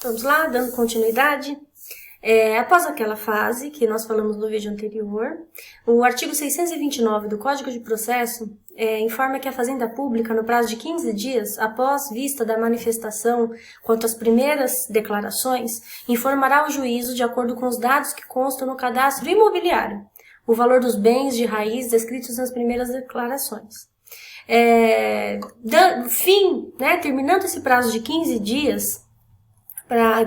Vamos lá, dando continuidade. Após aquela fase que nós falamos no vídeo anterior, o artigo 629 do Código de Processo informa que a Fazenda Pública, no prazo de 15 dias, após vista da manifestação quanto às primeiras declarações, informará o juízo de acordo com os dados que constam no cadastro imobiliário, o valor dos bens de raiz descritos nas primeiras declarações. Terminando esse prazo de 15 dias,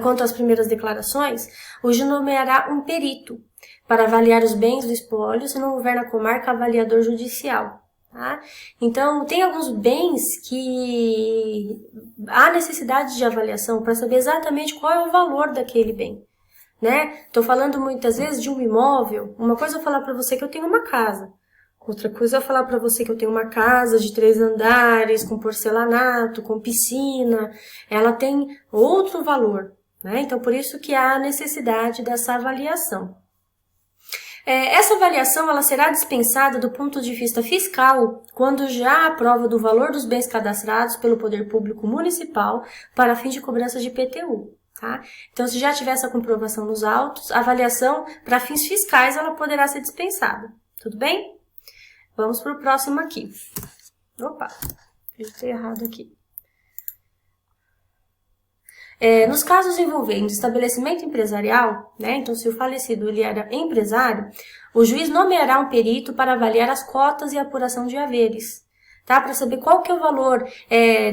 quanto às primeiras declarações, o juiz nomeará um perito para avaliar os bens do espólio, se não houver na comarca avaliador judicial. Tá? Então, tem alguns bens que há necessidade de avaliação para saber exatamente qual é o valor daquele bem. Né? Estou falando muitas vezes de um imóvel. Uma coisa é eu falar para você que eu tenho uma casa. Outra coisa é eu falar para você que eu tenho uma casa de 3 andares, com porcelanato, com piscina. Ela tem outro valor, né? Então, por isso que há a necessidade dessa avaliação. Essa avaliação ela será dispensada do ponto de vista fiscal quando já há prova do valor dos bens cadastrados pelo Poder Público Municipal para fins de cobrança de IPTU. Tá? Então, se já tiver essa comprovação nos autos, a avaliação para fins fiscais ela poderá ser dispensada. Tudo bem? Vamos para o próximo aqui. Opa, digitei errado aqui. Nos casos envolvendo estabelecimento empresarial, né, então se o falecido ele era empresário, o juiz nomeará um perito para avaliar as cotas e apuração de haveres, tá? Para saber qual que é o valor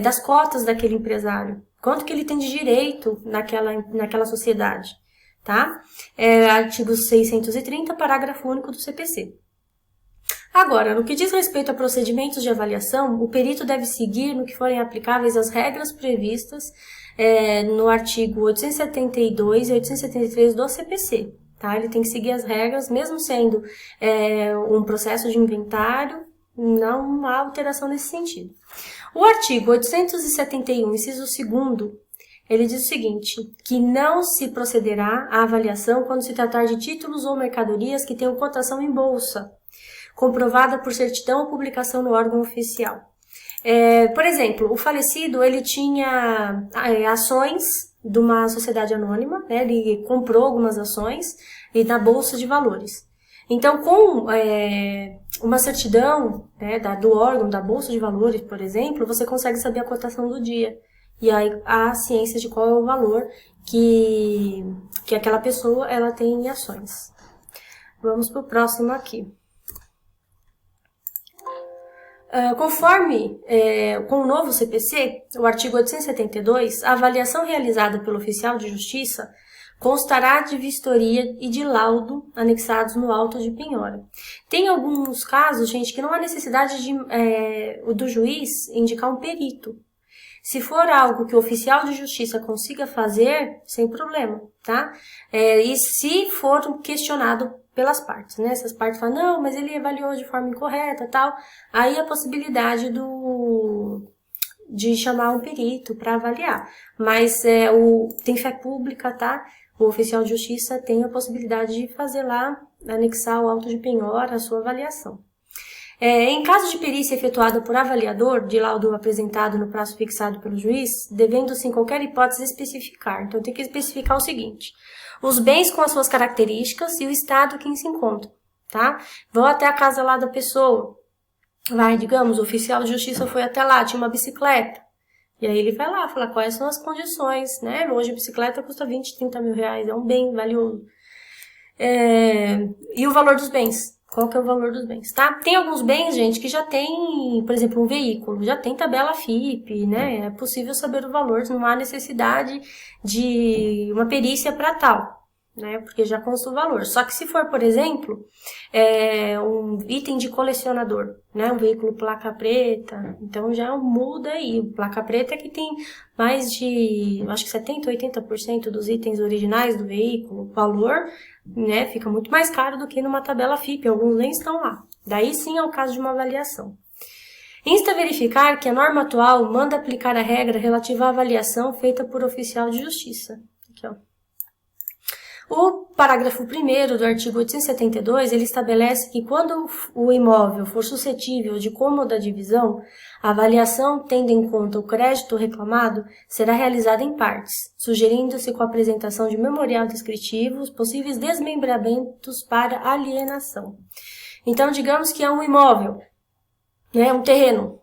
das cotas daquele empresário, quanto que ele tem de direito naquela sociedade, tá? Artigo 630, parágrafo único do CPC. Agora, no que diz respeito a procedimentos de avaliação, o perito deve seguir no que forem aplicáveis as regras previstas no artigo 872 e 873 do CPC. Tá? Ele tem que seguir as regras, mesmo sendo um processo de inventário, não há alteração nesse sentido. O artigo 871, inciso 2º, ele diz o seguinte, que não se procederá à avaliação quando se tratar de títulos ou mercadorias que tenham cotação em bolsa, comprovada por certidão ou publicação no órgão oficial. Por exemplo, o falecido ele tinha ações de uma sociedade anônima, né? Ele comprou algumas ações na Bolsa de Valores. Então, com uma certidão, né, do órgão da Bolsa de Valores, por exemplo, você consegue saber a cotação do dia. E aí há ciência de qual é o valor que aquela pessoa ela tem em ações. Vamos para o próximo aqui. Conforme com o novo CPC, o artigo 872, a avaliação realizada pelo oficial de justiça constará de vistoria e de laudo anexados no auto de penhora. Tem alguns casos, gente, que não há necessidade do juiz indicar um perito. Se for algo que o oficial de justiça consiga fazer, sem problema, tá? E se for questionado pelas partes, né? Se as partes falam, não, mas ele avaliou de forma incorreta, tal, aí a possibilidade de chamar um perito para avaliar. Mas tem fé pública, tá? O oficial de justiça tem a possibilidade de fazer lá, anexar o auto de penhora, a sua avaliação. Em caso de perícia efetuada por avaliador, de laudo apresentado no prazo fixado pelo juiz, devendo-se em qualquer hipótese especificar. Então, tem que especificar o seguinte: os bens com as suas características e o estado que se encontra, tá? Vão até a casa lá da pessoa. Digamos, o oficial de justiça foi até lá, tinha uma bicicleta. E aí ele vai lá, fala quais são as condições, né? Hoje a bicicleta custa 20, 30 mil reais, é um bem valioso. E o valor dos bens? Qual que é o valor dos bens, tá? Tem alguns bens, gente, que já tem, por exemplo, um veículo, já tem tabela FIPE, né? É possível saber o valor, não há necessidade de uma perícia para tal, né? Porque já consta o valor. Só que se for, por exemplo, um item de colecionador, né? Um veículo placa preta, então já muda aí. Placa preta é que tem mais de, acho que 70%, 80% dos itens originais do veículo, o valor, né, fica muito mais caro do que numa tabela FIPE, alguns nem estão lá. Daí sim é o caso de uma avaliação. Insta verificar que a norma atual manda aplicar a regra relativa à avaliação feita por oficial de justiça. Aqui, ó. O parágrafo 1º do artigo 872, ele estabelece que quando o imóvel for suscetível de cômoda divisão, a avaliação, tendo em conta o crédito reclamado, será realizada em partes, sugerindo-se com a apresentação de memorial descritivo os possíveis desmembramentos para alienação. Então, digamos que é um imóvel, né, um terreno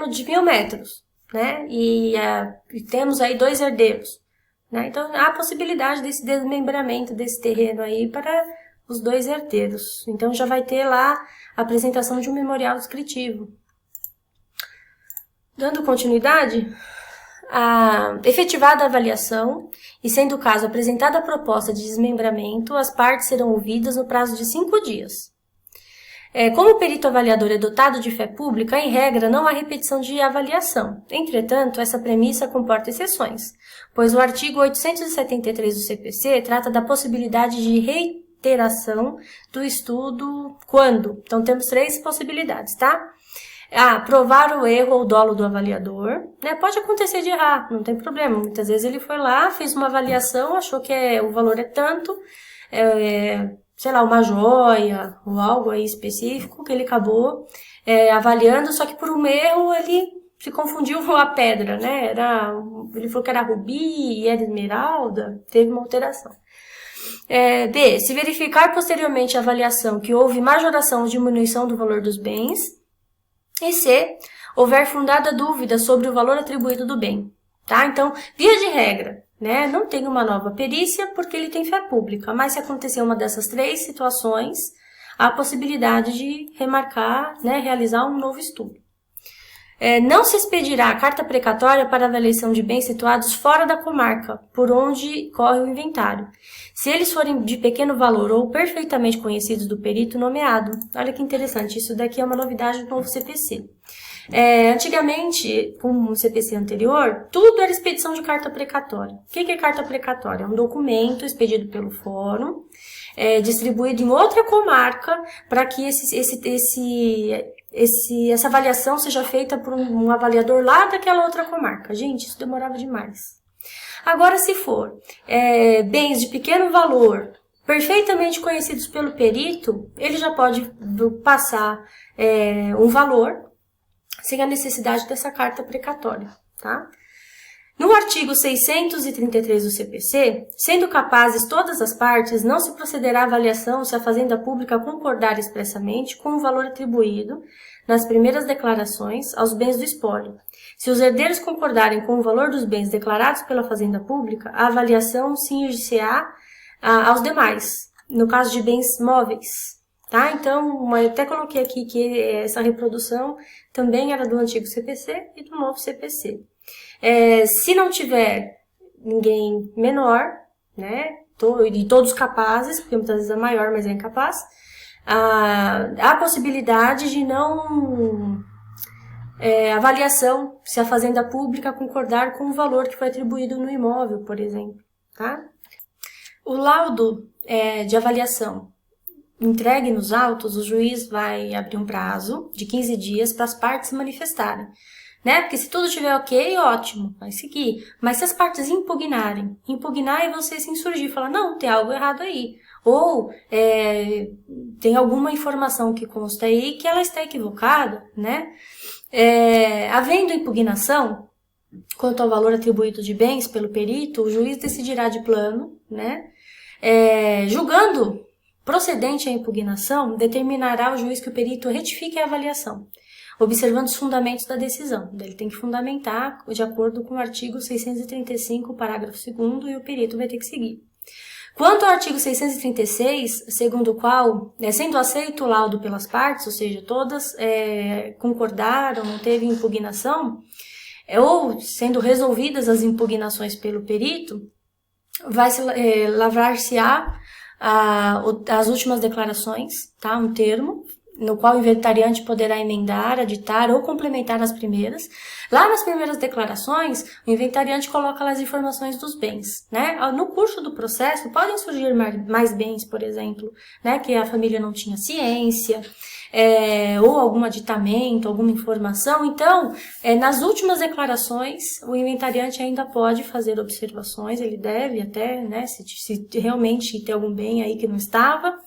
de 1000 metros, né, e temos aí 2 herdeiros. Então, há a possibilidade desse desmembramento desse terreno aí para os 2 herdeiros. Então, já vai ter lá a apresentação de um memorial descritivo. Dando continuidade, efetivada a avaliação e, sendo o caso apresentada a proposta de desmembramento, as partes serão ouvidas no prazo de 5 dias. Como o perito avaliador é dotado de fé pública, em regra, não há repetição de avaliação. Entretanto, essa premissa comporta exceções, pois o artigo 873 do CPC trata da possibilidade de reiteração do estudo quando. Então, temos 3 possibilidades, tá? Provar o erro ou dolo do avaliador, né? Pode acontecer de errar, não tem problema. Muitas vezes ele foi lá, fez uma avaliação, achou que o valor é tanto, sei lá, uma joia ou algo aí específico que ele acabou avaliando, só que por um erro ele se confundiu com a pedra, né? Ele falou que era rubi e era esmeralda, teve uma alteração. B. Se verificar posteriormente a avaliação que houve majoração ou diminuição do valor dos bens. E C. Houver fundada dúvida sobre o valor atribuído do bem. Tá? Então, via de regra, né? Não tem uma nova perícia porque ele tem fé pública, mas se acontecer uma dessas 3 situações, há a possibilidade de remarcar, né? Realizar um novo estudo. Não se expedirá a carta precatória para avaliação de bens situados fora da comarca, por onde corre o inventário, se eles forem de pequeno valor ou perfeitamente conhecidos do perito nomeado. Olha que interessante, isso daqui é uma novidade do novo CPC. Antigamente, com o CPC anterior, tudo era expedição de carta precatória. O que é carta precatória? É um documento expedido pelo fórum, distribuído em outra comarca, para que essa avaliação seja feita por um avaliador lá daquela outra comarca. Gente, isso demorava demais. Agora, se for bens de pequeno valor, perfeitamente conhecidos pelo perito, ele já pode passar um valor sem a necessidade dessa carta precatória, tá? No artigo 633 do CPC, sendo capazes todas as partes, não se procederá à avaliação se a fazenda pública concordar expressamente com o valor atribuído nas primeiras declarações aos bens do espólio. Se os herdeiros concordarem com o valor dos bens declarados pela fazenda pública, a avaliação se ingir-se-á aos demais, no caso de bens móveis. Tá? Então, eu até coloquei aqui que essa reprodução também era do antigo CPC e do novo CPC. Se não tiver ninguém menor, né, e todos capazes, porque muitas vezes é maior, mas é incapaz, há a possibilidade de não avaliação, se a fazenda pública concordar com o valor que foi atribuído no imóvel, por exemplo. Tá? O laudo de avaliação entregue nos autos, o juiz vai abrir um prazo de 15 dias para as partes se manifestarem. Né? Porque se tudo estiver ok, ótimo, vai seguir. Mas se as partes impugnar e você se insurgir, falar, não, tem algo errado aí. Ou tem alguma informação que consta aí que ela está equivocada, né? Havendo impugnação quanto ao valor atribuído de bens pelo perito, o juiz decidirá de plano, né? Julgando procedente a impugnação, determinará o juiz que o perito retifique a avaliação, observando os fundamentos da decisão. Ele tem que fundamentar de acordo com o artigo 635, parágrafo 2º, e o perito vai ter que seguir. Quanto ao artigo 636, segundo o qual, sendo aceito o laudo pelas partes, ou seja, todas concordaram, não teve impugnação, ou sendo resolvidas as impugnações pelo perito, vai lavrar-se-á as últimas declarações, tá? Um termo, no qual o inventariante poderá emendar, aditar ou complementar as primeiras. Lá nas primeiras declarações, o inventariante coloca lá as informações dos bens, né? No curso do processo, podem surgir mais bens, por exemplo, né? Que a família não tinha ciência, ou algum aditamento, alguma informação. Então, nas últimas declarações, o inventariante ainda pode fazer observações, ele deve até, né, se realmente tem algum bem aí que não estava.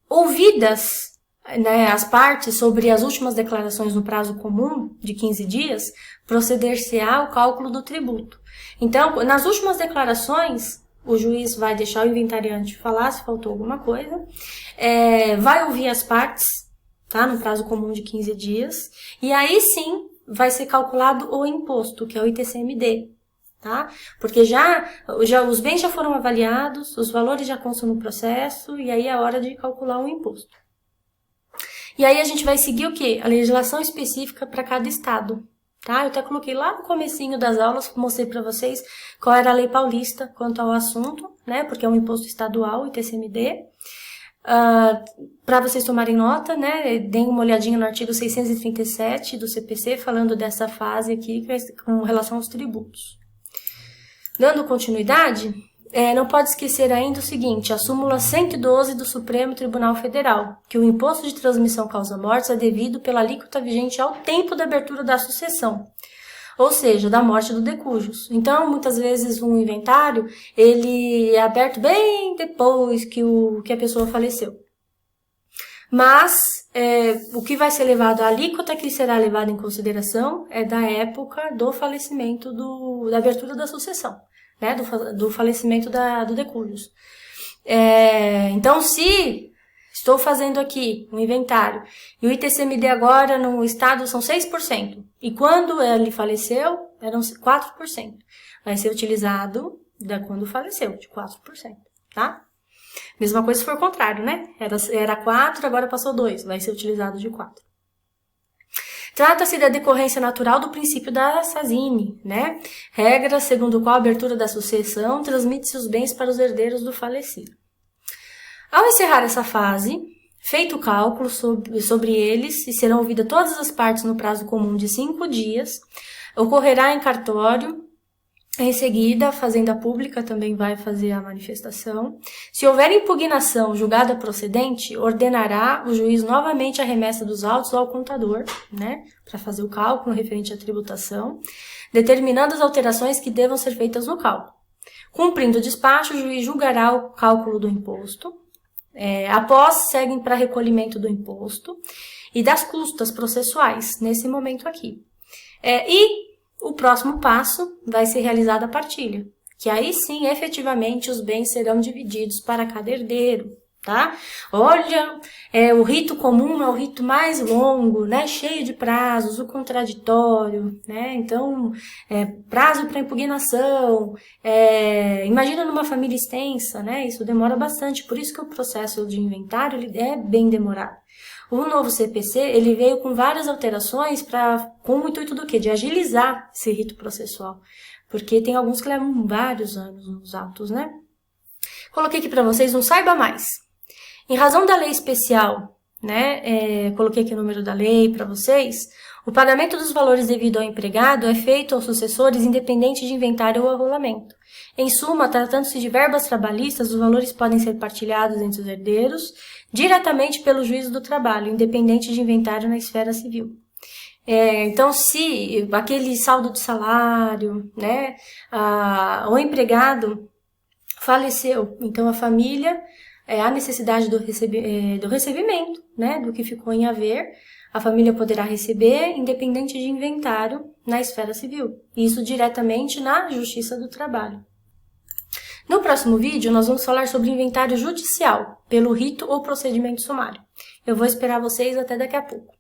Ouvidas, né, as partes sobre as últimas declarações no prazo comum de 15 dias, proceder-se-á ao cálculo do tributo. Então, nas últimas declarações, o juiz vai deixar o inventariante falar se faltou alguma coisa, vai ouvir as partes, tá, no prazo comum de 15 dias, e aí sim vai ser calculado o imposto, que é o ITCMD. Tá? Porque já os bens já foram avaliados, os valores já constam no processo, e aí é hora de calcular o imposto. E aí a gente vai seguir o quê? A legislação específica para cada estado. Tá? Eu até coloquei lá no comecinho das aulas, mostrei para vocês qual era a lei paulista quanto ao assunto, né? Porque é um imposto estadual, ITCMD. Para vocês tomarem nota, né? Deem uma olhadinha no artigo 637 do CPC, falando dessa fase aqui com relação aos tributos. Dando continuidade, não pode esquecer ainda o seguinte, a súmula 112 do Supremo Tribunal Federal, que o imposto de transmissão causa-mortes é devido pela alíquota vigente ao tempo da abertura da sucessão, ou seja, da morte do decujus. Então, muitas vezes um inventário, ele é aberto bem depois que a pessoa faleceu. Mas, o que vai ser levado, a alíquota que será levada em consideração é da época do falecimento, da abertura da sucessão, né, do falecimento do decujus. Então, se estou fazendo aqui um inventário e o ITCMD agora no estado são 6%, e quando ele faleceu, eram 4%, vai ser utilizado quando faleceu, de 4%, tá? Mesma coisa se for o contrário, né? Era 4, agora passou 2, vai ser utilizado de 4. Trata-se da decorrência natural do princípio da SASINE, né? Regra segundo a qual a abertura da sucessão transmite-se os bens para os herdeiros do falecido. Ao encerrar essa fase, feito o cálculo sobre eles e serão ouvidas todas as partes no prazo comum de 5 dias, ocorrerá em cartório. Em seguida, a Fazenda Pública também vai fazer a manifestação. Se houver impugnação julgada procedente, ordenará o juiz novamente a remessa dos autos ao contador, né, para fazer o cálculo referente à tributação, determinando as alterações que devam ser feitas no cálculo. Cumprindo o despacho, o juiz julgará o cálculo do imposto. Após, seguem para recolhimento do imposto e das custas processuais, nesse momento aqui. O próximo passo vai ser realizada a partilha, que aí sim, efetivamente, os bens serão divididos para cada herdeiro, tá? Olha, o rito comum é o rito mais longo, né? Cheio de prazos, o contraditório, né? Então, prazo para impugnação, imagina numa família extensa, né? Isso demora bastante, por isso que o processo de inventário ele é bem demorado. O novo CPC, ele veio com várias alterações com o intuito do quê? De agilizar esse rito processual. Porque tem alguns que levam vários anos nos autos, né? Coloquei aqui para vocês um saiba mais. Em razão da lei especial, né? Coloquei aqui o número da lei para vocês. O pagamento dos valores devido ao empregado é feito aos sucessores independente de inventário ou arrolamento. Em suma, tratando-se de verbas trabalhistas, os valores podem ser partilhados entre os herdeiros diretamente pelo juízo do trabalho, independente de inventário na esfera civil. Então, se aquele saldo de salário, né, o empregado faleceu, então a família, há necessidade do recebimento, né, do que ficou em haver, a família poderá receber, independente de inventário, na esfera civil. Isso diretamente na Justiça do Trabalho. No próximo vídeo, nós vamos falar sobre inventário judicial, pelo rito ou procedimento sumário. Eu vou esperar vocês até daqui a pouco.